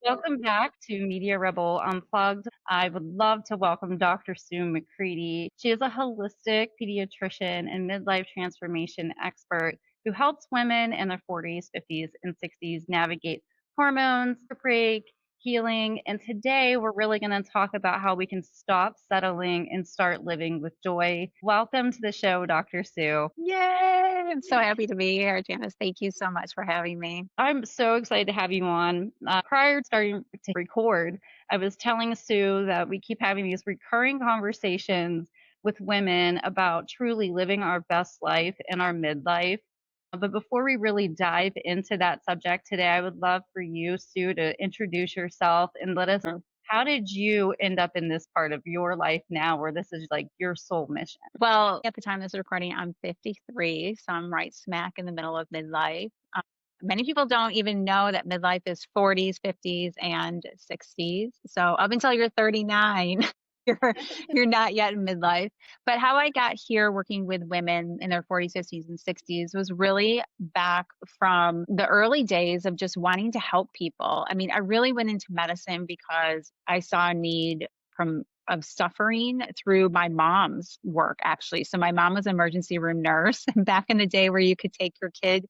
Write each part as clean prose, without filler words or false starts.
Welcome back to Media Rebel Unplugged. I would love to welcome Dr. Sue McCready. She is a holistic pediatrician and midlife transformation expert who helps women in their 40s, 50s, and 60s navigate hormones, break, healing. And today we're really going to talk about how we can stop settling and start living with joy. Welcome to the show, Dr. Sue. Yay! I'm so happy to be here, Janice. Thank you so much for having me. I'm so excited to have you on. Prior to starting to record, I was telling Sue that we keep having these recurring conversations with women about truly living our best life in our midlife. But before we really dive into that subject today, I would love for you, Sue, to introduce yourself and let us know, how did you end up in this part of your life now where this is like your soul mission? Well, at the time of this recording, I'm 53, so I'm right smack in the middle of midlife. Many people don't even know that midlife is 40s, 50s, and 60s. So up until you're 39, you're you're not yet in midlife. But how I got here working with women in their 40s, 50s, and 60s was really back from the early days of just wanting to help people. I mean, I really went into medicine because I saw a need from of suffering through my mom's work actually. So my mom was an emergency room nurse back in the day where you could take your kid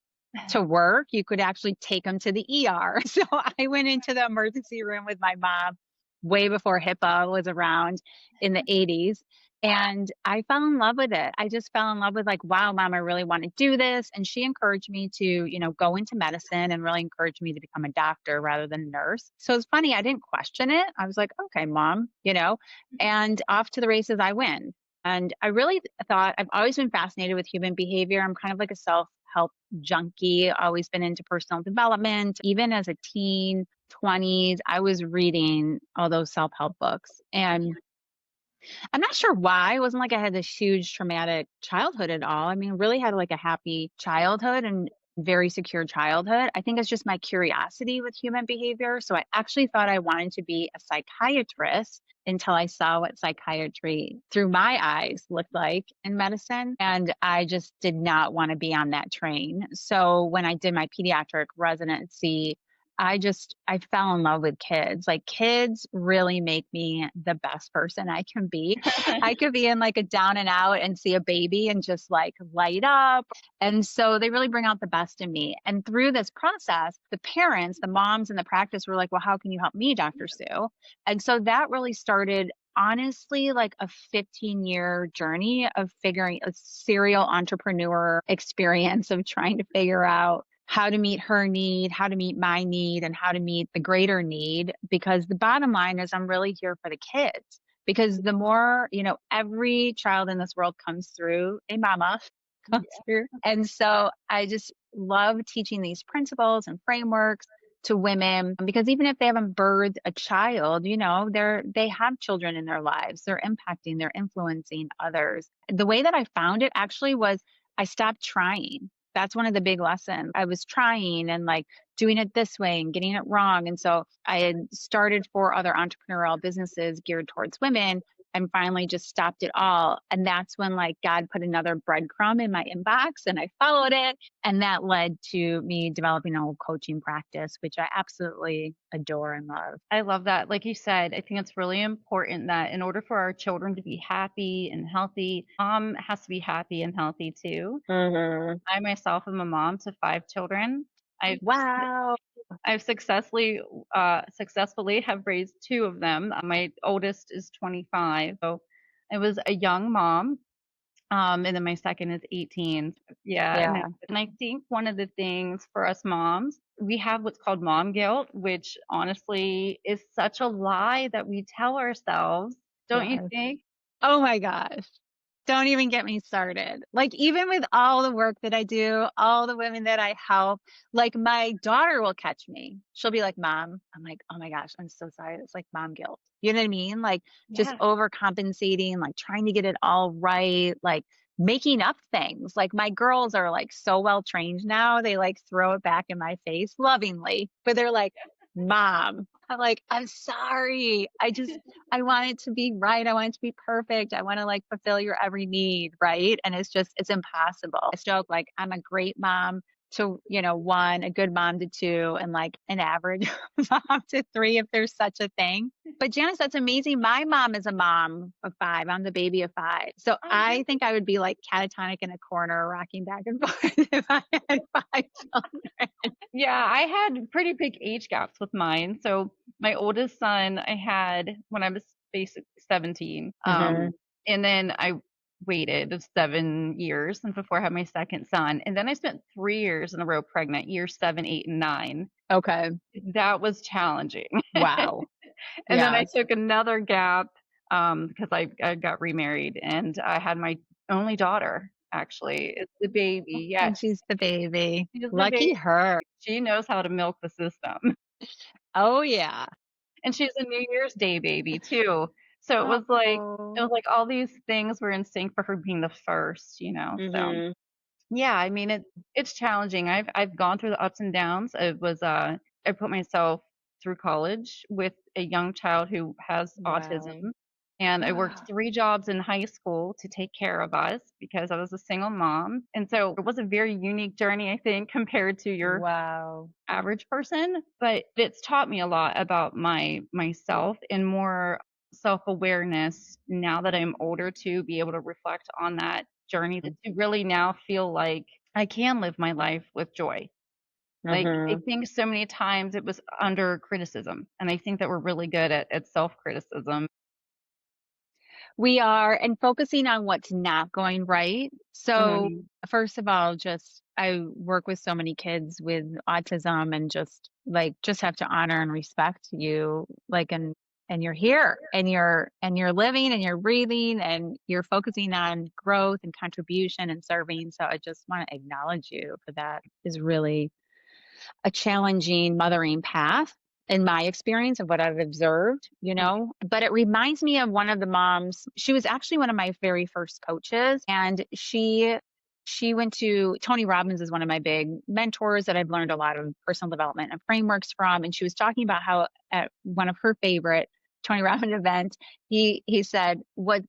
to work, you could actually take them to the ER. So I went into the emergency room with my mom way before HIPAA was around in the 80s. And I fell in love with it. I just fell in love with like, wow, mom, I really want to do this. And she encouraged me to, go into medicine and really encouraged me to become a doctor rather than a nurse. So it's funny, I didn't question it. I was like, okay, mom, and off to the races I went. And I really thought I've always been fascinated with human behavior. I'm kind of like a self help junkie, always been into personal development. Even as a teen, 20s, I was reading all those self help books. And I'm not sure why. It wasn't like I had this huge traumatic childhood at all. I mean, really had like a happy childhood and very secure childhood. I think it's just my curiosity with human behavior. So I actually thought I wanted to be a psychiatrist until I saw what psychiatry through my eyes looked like in medicine. And I just did not want to be on that train. So when I did my pediatric residency, I fell in love with kids. Like kids really make me the best person I can be. I could be in like a down and out and see a baby and just like light up. And so they really bring out the best in me. And through this process, the parents, the moms in the practice were like, well, how can you help me, Dr. Sue? And so that really started honestly like a 15-year journey of figuring a serial entrepreneur experience of trying to figure out how to meet her need, how to meet my need, and how to meet the greater need. Because the bottom line is, I'm really here for the kids. Because the more, every child in this world comes through a mama, comes through. And so I just love teaching these principles and frameworks to women because even if they haven't birthed a child, they have children in their lives. They're impacting, they're influencing others. The way that I found it actually was I stopped trying. That's one of the big lessons. I was trying and like doing it this way and getting it wrong. And so I had started 4 other entrepreneurial businesses geared towards women and finally just stopped it all. And that's when like God put another breadcrumb in my inbox and I followed it. And that led to me developing a whole coaching practice, which I absolutely adore and love. I love that. Like you said, I think it's really important that in order for our children to be happy and healthy, mom has to be happy and healthy too. Hmm. I myself am a mom to 5 children. I've Wow. I've successfully have raised 2 of them. My oldest is 25, so I was a young mom. And then my second is 18. Yeah, Yeah. and I think one of the things for us moms, we have what's called mom guilt, which honestly is such a lie that we tell ourselves, don't you Yes. think? Oh my gosh. Don't even get me started. Like, even with all the work that I do, all the women that I help, like, my daughter will catch me. She'll be like, Mom. I'm like, oh my gosh, I'm so sorry. It's like mom guilt. You know what I mean? Like, just Yeah. overcompensating, like, trying to get it all right, like, making up things. Like, my girls are like so well trained now. They like throw it back in my face lovingly, but they're like, Mom. I'm like, I'm sorry. I want it to be right. I want it to be perfect. I want to like fulfill your every need, right? And it's impossible. I joke like I'm a great mom to, one, a good mom to two, and like an average mom to three, if there's such a thing. But Janice, that's amazing. My mom is a mom of five. I'm the baby of five. So Oh, I really? think I would be like catatonic in a corner, rocking back and forth if I had five children. Yeah, I had pretty big age gaps with mine. So my oldest son I had when I was basically 17. And then I waited 7 years and before I had my second son. And then I spent 3 years in a row pregnant, years 7, 8, and 9. Okay. That was challenging. Wow. And then I Yes. took another gap because I got remarried and I had my only daughter, actually. It's the baby. Yeah, And she's the baby. she's the baby. Lucky her. She knows how to milk the system. Oh, yeah. And she's a New Year's Day baby too. So it Oh. was like all these things were in sync for her being the first, you know. So Mhm. yeah, I mean it's challenging. I've gone through the ups and downs. I put myself through college with a young child who has Wow. autism, and I worked Wow. 3 jobs in high school to take care of us because I was a single mom. And so it was a very unique journey, I think, compared to your Wow. average person, but it's taught me a lot about myself and more self-awareness now that I'm older to be able to reflect on that journey to really now feel like I can live my life with joy. Like I Mhm. think so many times it was under criticism, and I think that we're really good at self-criticism. We are, and focusing on what's not going right. So, Mhm. first of all, just I work with so many kids with autism, and just have to honor and respect you, like, and you're here, and you're living, and you're breathing, and you're focusing on growth and contribution and serving. So I just want to acknowledge you for that. Is really a challenging mothering path in my experience of what I've observed, but it reminds me of one of the moms. She was actually one of my very first coaches, and she went to Tony Robbins is one of my big mentors that I've learned a lot of personal development and frameworks from. And she was talking about how at one of her favorite Tony Robbins events, he said, what's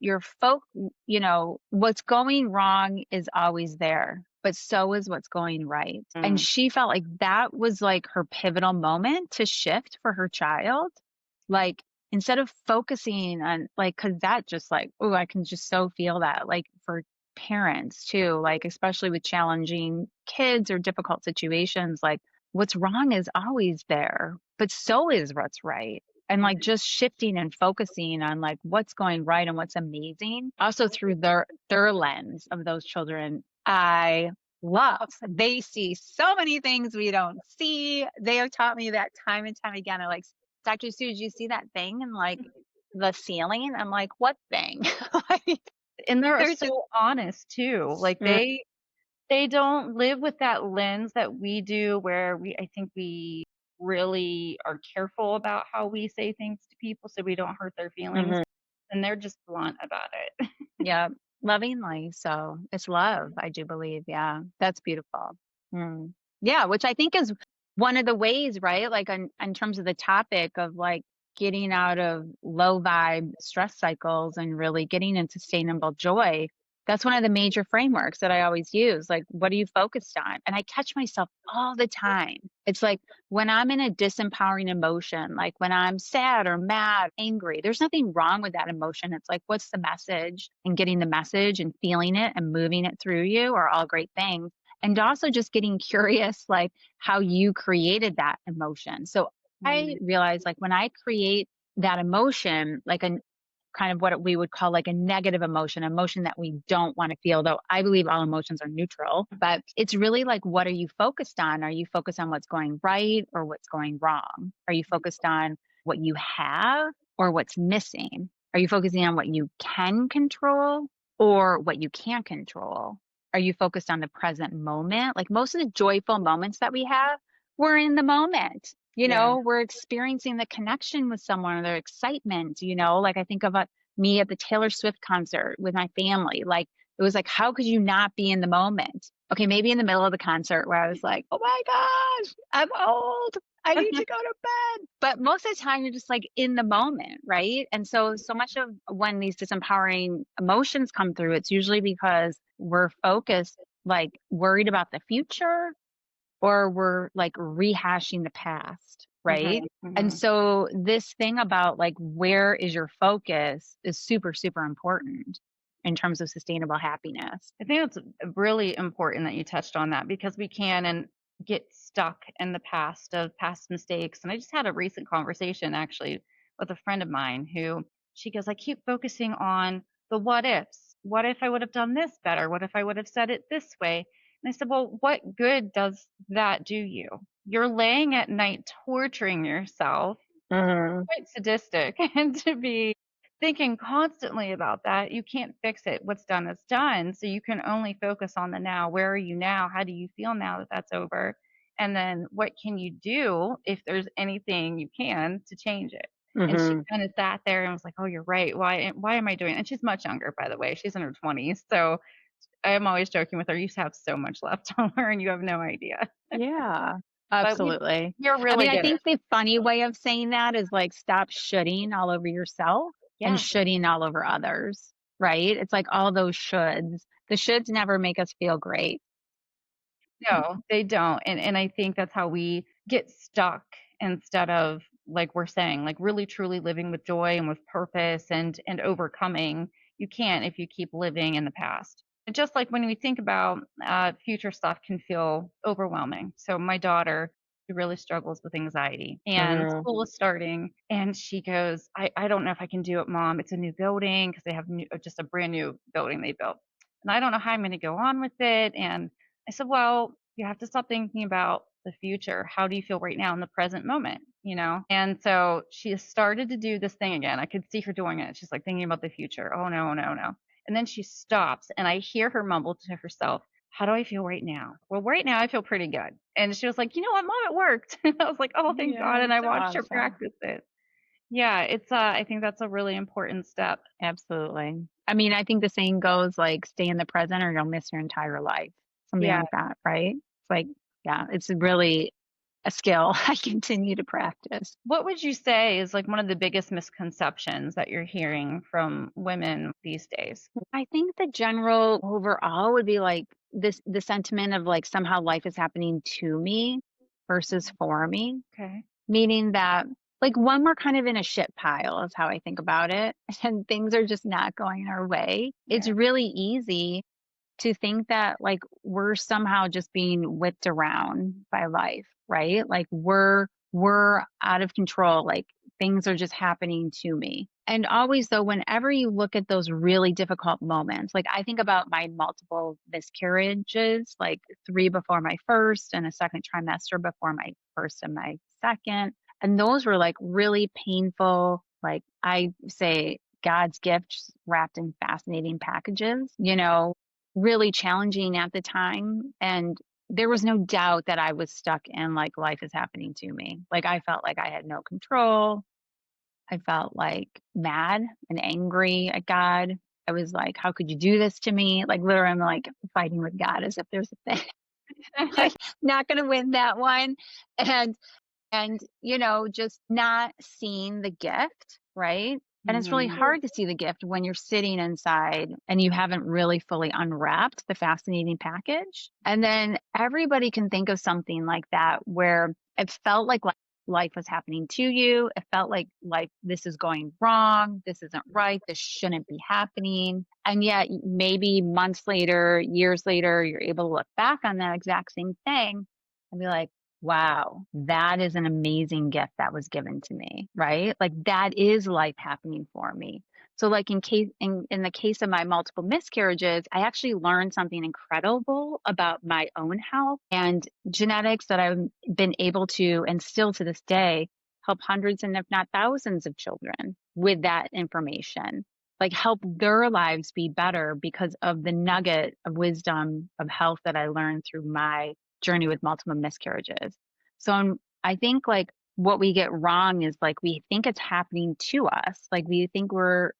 going wrong is always there, but so is what's going right. And Mm. she felt like that was like her pivotal moment to shift for her child. Like, instead of focusing on, like, cause that just like, oh, I can just so feel that, like, for parents too, like, especially with challenging kids or difficult situations, like, what's wrong is always there, but so is what's right. And like just shifting and focusing on like what's going right and what's amazing, also through their lens of those children. I love. They see so many things we don't see. They have taught me that time and time again. I like, Dr. Sue, did you see that thing in like the ceiling? I'm like, what thing? Like, And they're they're just so honest too. Like they don't live with that lens that we do where I think we really are careful about how we say things to people so we don't hurt their feelings, Mhm. and they're just blunt about it. Yeah, lovingly. So it's love, I do believe. Yeah, that's beautiful. Mm. Yeah, which I think is one of the ways, right? Like, in terms of the topic of like getting out of low vibe stress cycles and really getting into sustainable joy. That's one of the major frameworks that I always use. Like, what are you focused on? And I catch myself all the time. It's like when I'm in a disempowering emotion, like when I'm sad or mad, angry, there's nothing wrong with that emotion. It's like, what's the message? And getting the message and feeling it and moving it through you are all great things. And also just getting curious, like how you created that emotion. So I Mm, realize, like, when I create that emotion, like a kind of what we would call like a negative emotion that we don't want to feel, though I believe all emotions are neutral. But it's really like, what are you focused on? Are you focused on what's going right or what's going wrong? Are you focused on what you have or what's missing? Are you focusing on what you can control or what you can't control? Are you focused on the present moment? Like, most of the joyful moments that we have, we're in the moment. yeah. We're experiencing the connection with someone or their excitement, like I think of me at the Taylor Swift concert with my family. Like, it was like, how could you not be in the moment? Okay, maybe in the middle of the concert where I was like, oh my gosh, I'm old. I need to go to bed. But most of the time, you're just like in the moment, right? And so much of when these disempowering emotions come through, it's usually because we're focused, like worried about the future or we're like rehashing the past, right? Mhm, And mhm. so this thing about like where is your focus is super, super important in terms of sustainable happiness. I think it's really important that you touched on that because we can and get stuck in the past of past mistakes. And I just had a recent conversation actually with a friend of mine who she goes, I keep focusing on the what ifs. What if I would have done this better? What if I would have said it this way? And I said, well, what good does that do you? You're laying at night torturing yourself, Mhm. quite sadistic, and to be thinking constantly about that, you can't fix it. What's done is done. So you can only focus on the now. Where are you now? How do you feel now that that's over? And then what can you do if there's anything you can to change it? And she Mhm. kind of sat there and was like, "Oh, you're right. Why am I doing?" And she's much younger, by the way. She's in her 20s. So I am always joking with her. You have so much left to learn. You have no idea. Yeah, But absolutely. you're I mean, really I good at think the funny way of saying that is like stop shoulding all over yourself and yes. shoulding all over others, right? It's like all those shoulds. The shoulds never make us feel great. No, they don't, and I think that's how we get stuck instead of, like we're saying, like, really truly living with joy and with purpose and overcoming. You can't if you keep living in the past. And just like when we think about, future stuff can feel overwhelming. So my daughter, she really struggles with anxiety, and Mhm. school is starting, and she goes, "I don't know if I can do it, mom. It's a new building because they have new just a brand new building they built, and I don't know how I'm gonna go on with it," and I said, "Well, you have to stop thinking about the future. How do you feel right now in the present moment?" You know? And so she has started to do this thing again. I could see her doing it. She's like thinking about the future. Oh, no, no, no. And then she stops and I hear her mumble to herself, "How do I feel right now?" Well, right now I feel pretty good. And she was like, "You know what, mom, it worked." And I was like, "Oh, thank God." Yeah, And I it's watched her awesome. practice it. Yeah, I think that's a really important step. Absolutely. I mean, I think the saying goes like stay in the present or you'll miss your entire life. Something Yeah. like that, right? It's like, yeah, it's really a skill I continue to practice. What would you say is like one of the biggest misconceptions that you're hearing from women these days? I think the general overall would be like the sentiment of like somehow life is happening to me versus for me, Okay. meaning that like one we're kind of in a shit pile is how I think about it and things are just not going our way. It's Yeah. really easy to think that like we're somehow just being whipped around by life, right? Like we're out of control, like things are just happening to me. And always though, whenever you look at those really difficult moments, like I think about my multiple miscarriages, like 3 before my first and a second trimester before my first and my second. And those were like really painful, like I say God's gifts wrapped in fascinating packages, really challenging at the time. And there was no doubt that I was stuck in like life is happening to me. Like I felt like I had no control. I felt like mad and angry at God. I was like, how could you do this to me? Like literally I'm like fighting with God as if there's a thing. Like not gonna win that one. And just not seeing the gift, right? And it's really Mhm. hard to see the gift when you're sitting inside and you haven't really fully unwrapped the fascinating package. And then everybody can think of something like that where it felt like life was happening to you. It felt like life, this is going wrong. This isn't right. This shouldn't be happening. And yet, maybe months later, years later, you're able to look back on that exact same thing and be like, wow, that is an amazing gift that was given to me, right? Like that is life happening for me. So like in the case of my multiple miscarriages, I actually learned something incredible about my own health and genetics that I've been able to and still to this day help hundreds and if not thousands of children with that information. Like help their lives be better because of the nugget of wisdom of health that I learned through my journey with multiple miscarriages. So I think like what we get wrong is like we think it's happening to us. Like we think we're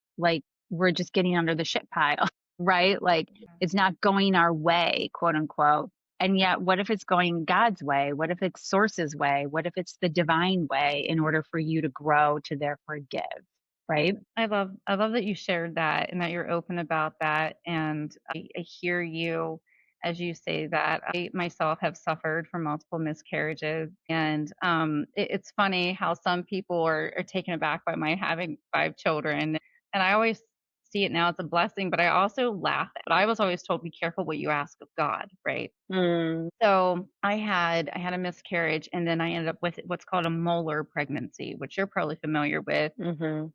just getting under the shit pile, right? Like it's not going our way, quote unquote. And yet, what if it's going God's way? What if it's source's way? What if it's the divine way in order for you to grow to therefore give, right? I love that you shared that and that you're open about that, and I hear you, as you say that. I myself have suffered from multiple miscarriages, and it's funny how some people are taken aback by my having 5 children, and I always see it now as a blessing, but I also laugh. But I was always told, "Be careful what you ask of God," right? Mm, So I had a miscarriage, and then I ended up with what's called a molar pregnancy, which you're probably familiar with. mm-hmm.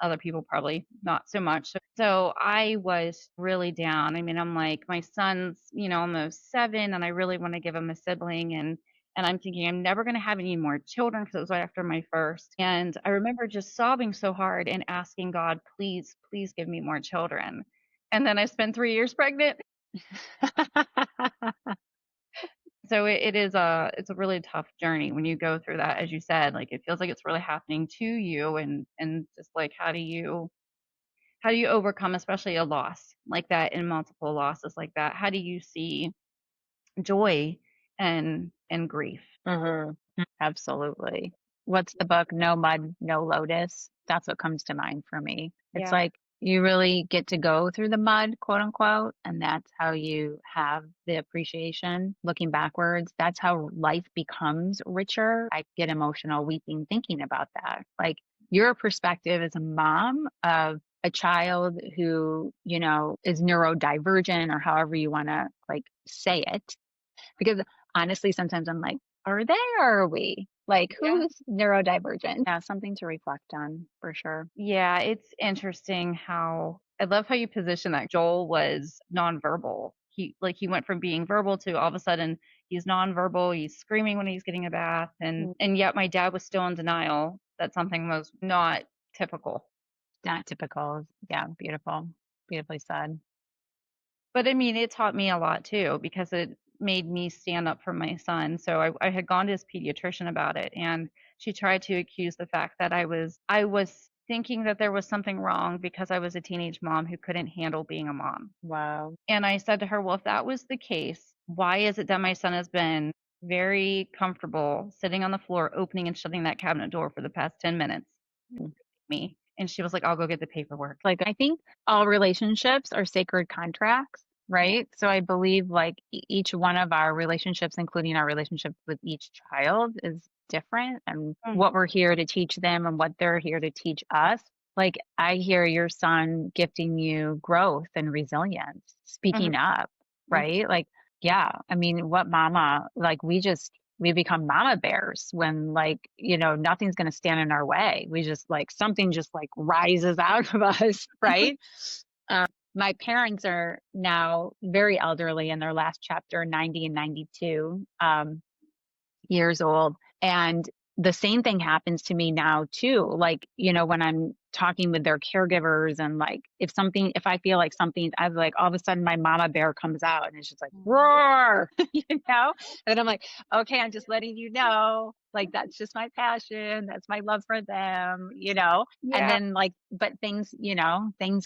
Other people probably not so much. So I was really down. I mean, I'm like, my son's, almost 7, and I really want to give him a sibling, and I'm thinking I'm never going to have any more children because it was right after my first. And I remember just sobbing so hard and asking God, please, please give me more children. And then I spent 3 years pregnant. So it's a really tough journey when you go through that, as you said. Like it feels like it's really happening to you, and just like how do you overcome, especially a loss like that and multiple losses like that? How do you see joy and grief? Mhm. Absolutely. What's the book? No Mud, No Lotus. That's what comes to mind for me. It's Yeah. like you really get to go through the mud, quote unquote, and that's how you have the appreciation looking backwards. That's how life becomes richer. I get emotional weeping thinking about that. Like your perspective as a mom of a child who, is neurodivergent or however you want to like say it, because honestly, sometimes I'm like, are they or are we? Like, Yeah. who's neurodivergent? Yeah, something to reflect on for sure. Yeah, it's interesting how I love how you position that. Joel was nonverbal. He went from being verbal to all of a sudden he's nonverbal, he's screaming when he's getting a bath, and Mm, and yet my dad was still in denial that something was not typical. not typical. Yeah, beautiful. Beautifully said. But I mean, it taught me a lot too because it made me stand up for my son. So I had gone to his pediatrician about it, and she tried to accuse the fact that I was thinking that there was something wrong because I was a teenage mom who couldn't handle being a mom. Wow. And I said to her, "Well, if that was the case, why is it that my son has been very comfortable sitting on the floor opening and shutting that cabinet door for the past 10 minutes?" Mm. Me. And she was like, "I'll go get the paperwork." Like, I think all relationships are sacred contracts, Yeah. right? So I believe like each one of our relationships, including our relationship with each child, is different and Mm, what we're here to teach them and what they're here to teach us. Like, I hear your son gifting you growth and resilience, mhm, speaking up, mhm. right? Like, yeah, I mean, what mama, like, we become mama bears when like nothing's going to stand in our way. We just like something just like rises out of us, right? My parents are now very elderly in their last chapter, 90 and 92 years old, and the same thing happens to me now too. Like, when I'm talking with their caregivers and like if I feel like something, I was like all of a sudden my mama bear comes out and it's just like Mm. roar, and I'm like, okay, I'm just letting you know, like that's just my passion, that's my love for them. And Yeah. then like, but things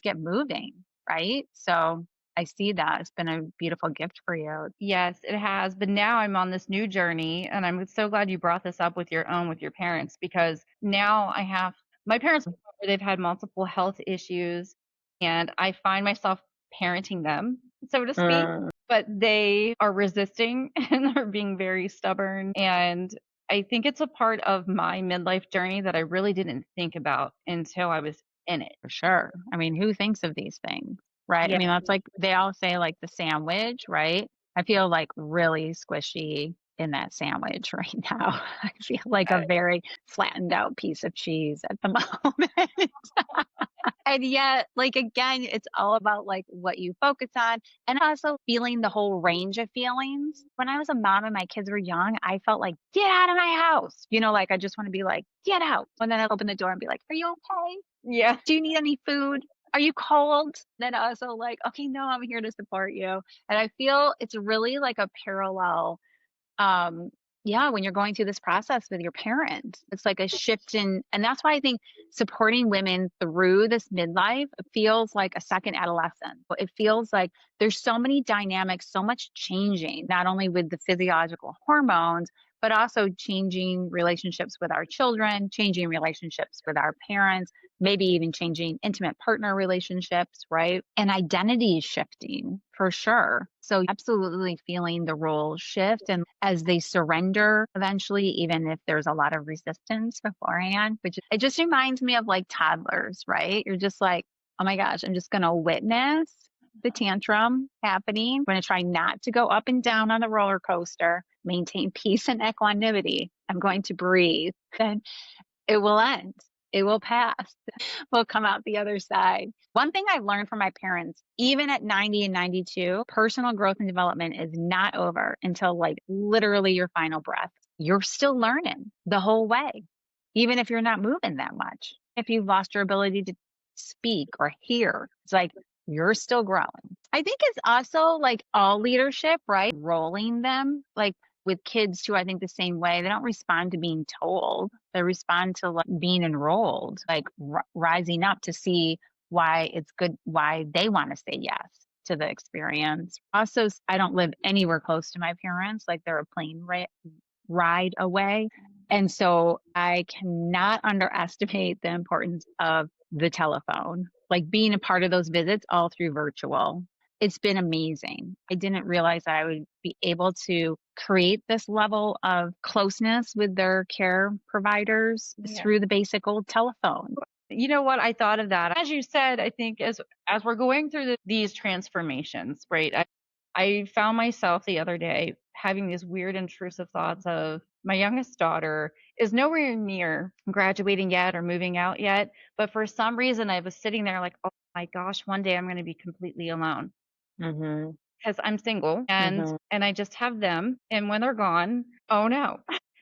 get moving, right? So I see that it's been a beautiful gift for you. Yes, it has, but now I'm on this new journey, and I'm so glad you brought this up with your parents, because now I have my parents, they've had multiple health issues, and I find myself parenting them, so to speak, Mm, but they are resisting and are being very stubborn, and I think it's a part of my midlife journey that I really didn't think about until I was in it. for sure. I mean, who thinks of these things, right? I Yeah. mean, that's like they all say like the sandwich, right? I feel like really squishy in that sandwich right now. I feel like a very flattened out piece of cheese at the moment. And yet, like again, it's all about like what you focus on and also feeling the whole range of feelings. When I was a mom and my kids were young, I felt like, get out of my house. Like I just want to be like, get out. And then I'd open the door and be like, are you okay? Yeah. Do you need any food? Are you cold? Then also like, okay, no, I'm here to support you. And I feel it's really like a parallel, um yeah, when you're going through this process with your parents, it's like a shift in, and that's why I think supporting women through this midlife feels like a second adolescence. But it feels like there's so many dynamics, so much changing, not only with the physiological hormones, but also changing relationships with our children, changing relationships with our parents, maybe even changing intimate partner relationships, right? And identity shifting for sure. So absolutely feeling the role shift and as they surrender eventually, even if there's a lot of resistance beforehand, which it just reminds me of like toddlers, right? You're just like, oh my gosh, I'm just going to witness the tantrum happening. I'm going to try not to go up and down on the roller coaster, maintain peace and equanimity. I'm going to breathe. Then it will end. It will pass. We'll come out the other side. One thing I've learned from my parents, even at 90 and 92, personal growth and development is not over until like literally your final breath. You're still learning the whole way, even if you're not moving that much. If you've lost your ability to speak or hear, it's like you're still growing. I think it's also like all leadership, right? Rolling them like with kids too, I think the same way. They don't respond to being told. They respond to like being enrolled, like rising up to see why it's good, why they want to say yes to the experience. Also, I don't live anywhere close to my parents. Like they're a plane ride away. And so I cannot underestimate the importance of the telephone, like being a part of those visits all through virtual. It's been amazing. I didn't realize that I would be able to create this level of closeness with their care providers Yeah. through the basic old telephone. You know what? I thought of that. As you said, I think as we're going through these transformations, right? I found myself the other day having these weird intrusive thoughts of my youngest daughter is nowhere near graduating yet or moving out yet, but for some reason I was sitting there like, oh my gosh, one day I'm going to be completely alone Mm-hmm. because I'm single Mm-hmm. and I just have them, and when they're gone, oh no,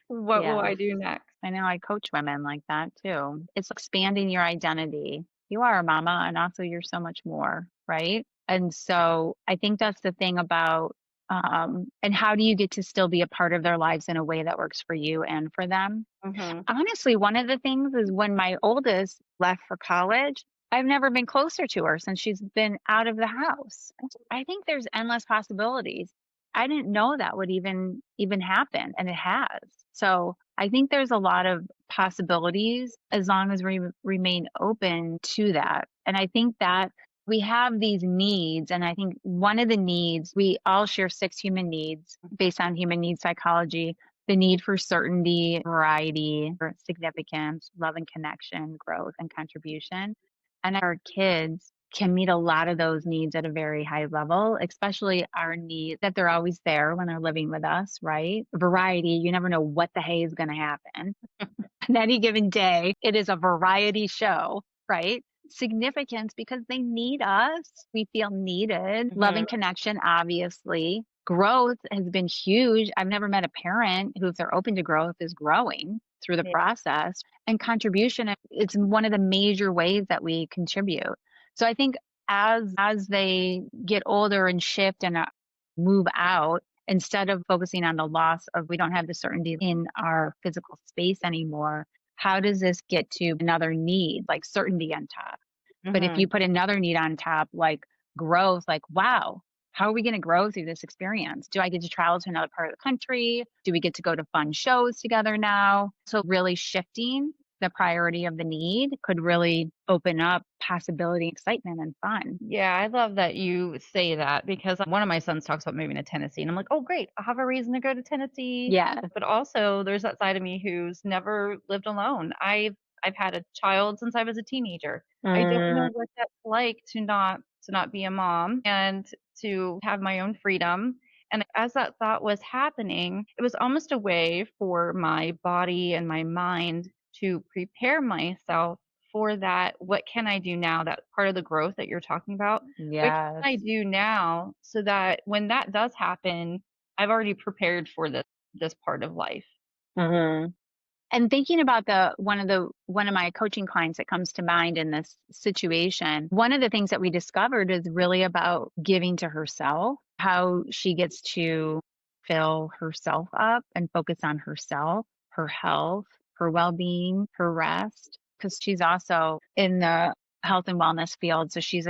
what will Yeah. I do next? I know I coach women like that too. It's expanding your identity. You are a mama and also you're so much more, right? And so I think that's the thing about, and how do you get to still be a part of their lives in a way that works for you and for them? Hmm. Honestly, one of the things is when my oldest left for college, I've never been closer to her since she's been out of the house. I think there's endless possibilities. I didn't know that would even happen, and it has. So I think there's a lot of possibilities as long as we remain open to that. And I think that we have these needs, and I think one of the needs, we all share 6 human needs based on human needs psychology: the need for certainty, variety, for significance, love and connection, growth and contribution. And our kids can meet a lot of those needs at a very high level, especially our need that they're always there when they're living with us, right? Variety, you never know what the hay is going to happen. On any given day, it is a variety show, right? Significance because they need us. We feel needed. Love Hmm. and connection, obviously. Growth has been huge. I've never met a parent who, if they're open to growth, is growing through the Yeah. process. And contribution, it's one of the major ways that we contribute. So I think as they get older and shift and move out, instead of focusing on the loss of we don't have the certainty in our physical space anymore, how does this get to another need like certainty on top? But if Hmm. you put another need on top, like growth, like, wow, how are we going to grow through this experience? Do I get to travel to another part of the country? Do we get to go to fun shows together now? So really shifting the priority of the need could really open up possibility, excitement, and fun. Yeah, I love that you say that because one of my sons talks about moving to Tennessee, and I'm like, oh, great, I'll have a reason to go to Tennessee. Yeah. But also, there's that side of me who's never lived alone. I've had a child since I was a teenager. I don't know Mm, what that's like to not be a mom and to have my own freedom. And as that thought was happening, it was almost a way for my body and my mind to prepare myself for that. What can I do now? That part of the growth that you're talking about. What can yes. I do now so that when that does happen, I've already prepared for this part of life. Hmm. And thinking about one of my coaching clients that comes to mind in this situation, one of the things that we discovered is really about giving to herself, how she gets to fill herself up and focus on herself, her health, her well-being, her rest, because she's also in the health and wellness field. So she's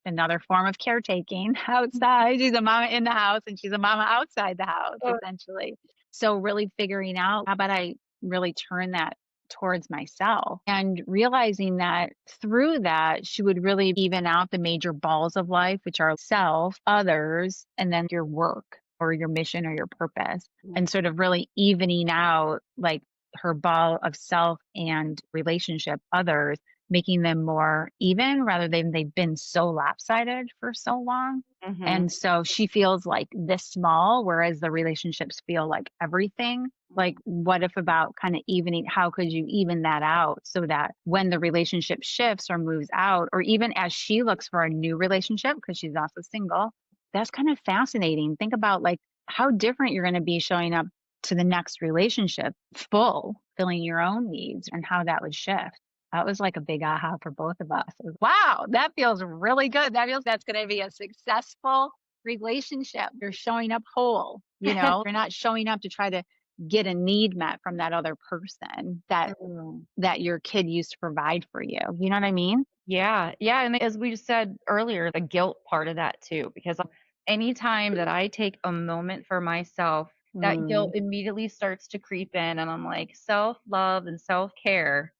another form of caretaking outside. She's a mama in the house and she's a mama outside the house, Oh, essentially. So really figuring out, how about I really turn that towards myself, and realizing that through that, she would really even out the major balls of life, which are self, others, and then your work or your mission or your purpose, and sort of really evening out like her ball of self and relationship, others, making them more even rather than they've been so lopsided for so long. Mhm. And so she feels like this small, whereas the relationships feel like everything. Like, what if about kind of evening? How could you even that out so that when the relationship shifts or moves out, or even as she looks for a new relationship, because she's also single, that's kind of fascinating. Think about like how different you're going to be showing up to the next relationship, full, filling your own needs, and how that would shift. That was like a big aha for both of us. It was, wow, that feels really good. That feels that's going to be a successful relationship. You're showing up whole, you're not showing up to try to get a need met from that other person Mm. that your kid used to provide for you. You know what I mean? Yeah, yeah, and as we said earlier, the guilt part of that too, because anytime that I take a moment for myself, that guilt Mm, immediately starts to creep in, and I'm like, self-love and self-care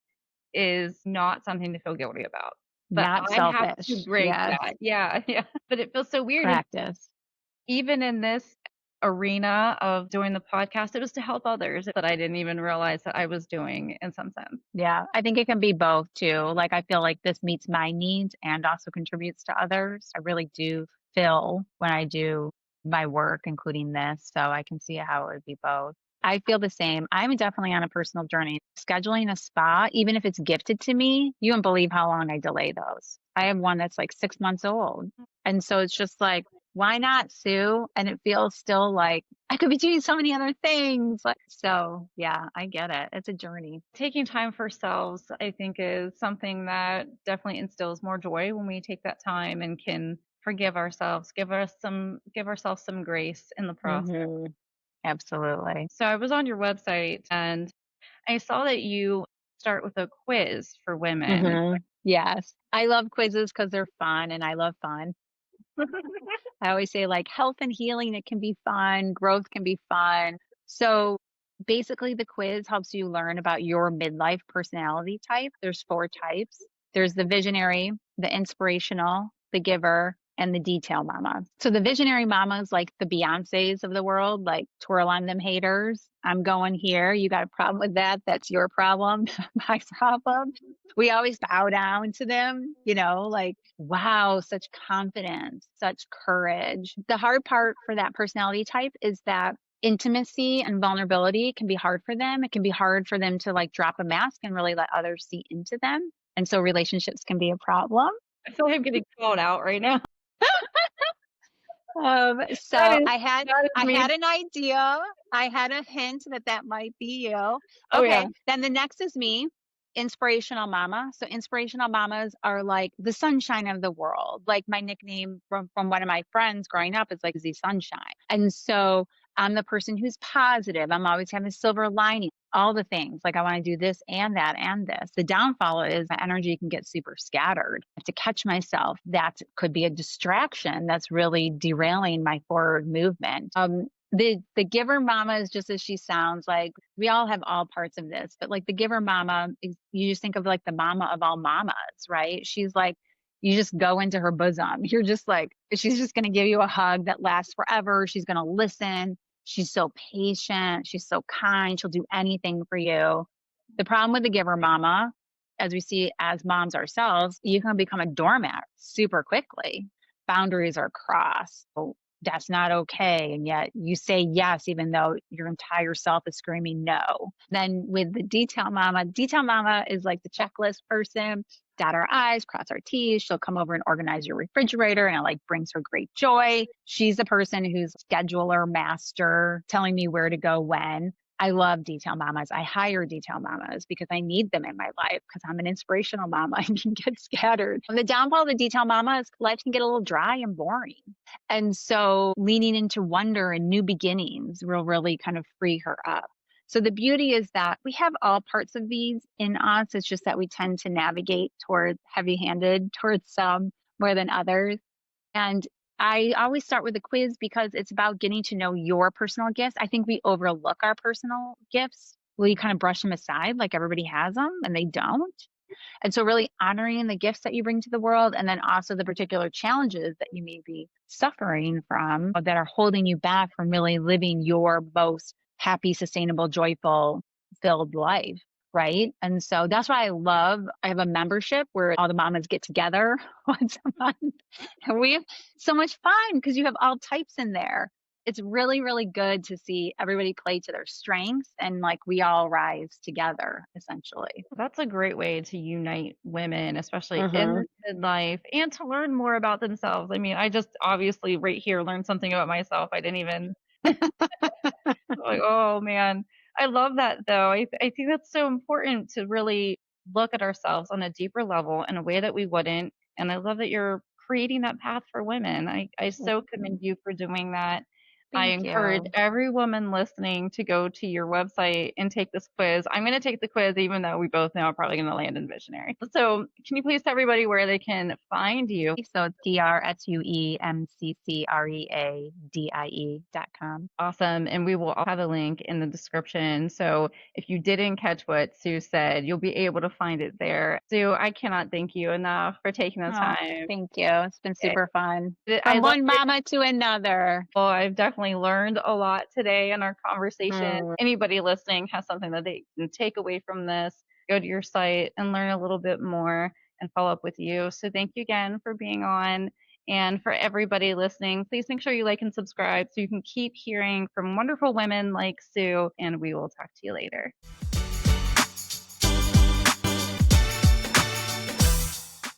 is not something to feel guilty about. But not I have to selfish. break Yes. that. Yeah, yeah. But it feels so weird, and Practice. even in this arena of doing the podcast, it was to help others that I didn't even realize that I was doing in some sense. Yeah, I think it can be both too. Like, I feel like this meets my needs and also contributes to others. I really do feel when I do my work, including this. So I can see how it would be both. I feel the same. I'm definitely on a personal journey. Scheduling a spa, even if it's gifted to me, you won't believe how long I delay those. I have one that's like 6 months old. And so it's just like, why not, Sue? And it feels still like I could be doing so many other things. Like, so yeah, I get it. It's a journey. Taking time for ourselves, I think, is something that definitely instills more joy when we take that time and can forgive ourselves, give ourselves some grace in the process. Mhm. Absolutely. So I was on your website and I saw that you start with a quiz for women. Mhm. Yes. I love quizzes because 'cause they're fun, and I love fun. I always say, like, health and healing, it can be fun, growth can be fun. So, basically, the quiz helps you learn about your midlife personality type. There's 4 types. There's the visionary, the inspirational, the giver, and the detail mama. So, the visionary mama is like the Beyoncés of the world, like, twirl on them haters. I'm going here. You got a problem with that? That's your problem, my problem. We always bow down to them, like, wow, such confidence, such courage. The hard part for that personality type is that intimacy and vulnerability can be hard for them. It can be hard for them to like drop a mask and really let others see into them. And so relationships can be a problem. I feel like I'm getting called out right now. That So is I me. had an idea. I had a hint that that might be you. Oh yeah. Okay, then the next is me, inspirational mama. So inspirational mamas are like the sunshine of the world. Like my nickname from one of my friends growing up is like the sunshine. And so I'm the person who's positive. I'm always having a silver lining. All the things like I want to do this and that and this. The downfall is my energy can get super scattered. I have to catch myself. That could be a distraction that's really derailing my forward movement. The giver mama is just as she sounds. Like we all have all parts of this, but like the giver mama is, you just think of like the mama of all mamas, right? She's like, you just go into her bosom. You're just like, she's just going to give you a hug that lasts forever. She's going to listen. She's so patient. She's so kind. She'll do anything for you. The problem with the giver mama, as we see as moms ourselves, you can become a doormat super quickly. Boundaries are crossed. Oh, that's not okay. And yet you say yes, even though your entire self is screaming no. Then with the detail mama is like the checklist person, dot our I's, cross our T's. She'll come over and organize your refrigerator and it like brings her great joy. She's the person who's scheduler master, telling me where to go when. I love detail mamas. I hire detail mamas because I need them in my life because I'm an inspirational mama. I can get scattered. And the downfall of the detail mama is life can get a little dry and boring. And so leaning into wonder and new beginnings will really kind of free her up. So the beauty is that we have all parts of these in us. It's just that we tend to navigate towards heavy handed towards some more than others. And I always start with a quiz because it's about getting to know your personal gifts. I think we overlook our personal gifts. We kind of brush them aside like everybody has them and they don't. And so really honoring the gifts that you bring to the world and then also the particular challenges that you may be suffering from that are holding you back from really living your most happy, sustainable, joyful, filled life. Right. And so that's why I have a membership where all the mamas get together once a month. And we have so much fun because you have all types in there. It's really, really good to see everybody play to their strengths and like we all rise together, essentially. That's a great way to unite women, especially in Mhm. this midlife, and to learn more about themselves. I mean, I just obviously right here learned something about myself I didn't even like, oh man. I love that though. I think that's so important to really look at ourselves on a deeper level in a way that we wouldn't. And I love that you're creating that path for women. I so commend you for doing that. I Thank encourage you. every woman listening to go to your website and take this quiz. I'm going to take the quiz, even though we both know I'm probably going to land in visionary. So, can you please tell everybody where they can find you? So it's DRSUEMCCREADIE.com. Awesome. And we will all have a link in the description. So if you didn't catch what Sue said, you'll be able to find it there. Sue, I cannot thank you enough for taking the Oh, time. thank you. It's been super fun. I From love one your mama to another. well, I've definitely learned a lot today in our conversation. Mm. Anybody listening has something that they can take away from this, go to your site and learn a little bit more and follow up with you. So thank you again for being on. And for everybody listening, please make sure you like and subscribe so you can keep hearing from wonderful women like Sue. And we will talk to you later.